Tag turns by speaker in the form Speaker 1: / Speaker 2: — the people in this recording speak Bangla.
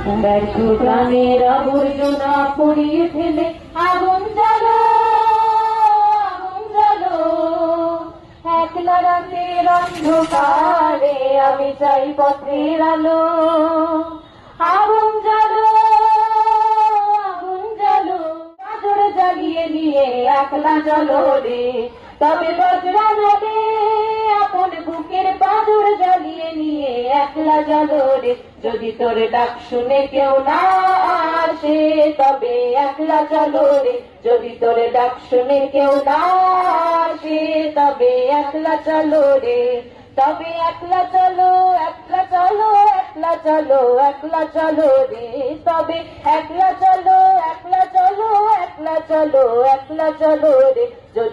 Speaker 1: ব্যর্থ প্রাণের আবর্জনা পুড়িয়ে ফেলে আগুন জ্বালো, আগুন জ্বালো। একলা রাতের অন্ধকারে আমি চাই পথের আলো। আগুন জ্বালো, আগুন জ্বালো। পাথর জ্বালিয়ে নিয়ে একলা চলো রে, তবে বজ্রানো রে। আপন বুকের পাথর জ্বালিয়ে নিয়ে একলা চলো রে। যদি তোর ডাক শুনে কেউ না আসে, তবে একলা চলো রে। যদি তোর ডাক শুনে কেউ না আসে, তবে একলা চলো রে। তবে একলা চলো, একলা চলো, একলা চলো, একলা চলো রে। তবে একলা চলো, একলা চলো, একলা চলো, একলা চলো রে। যদি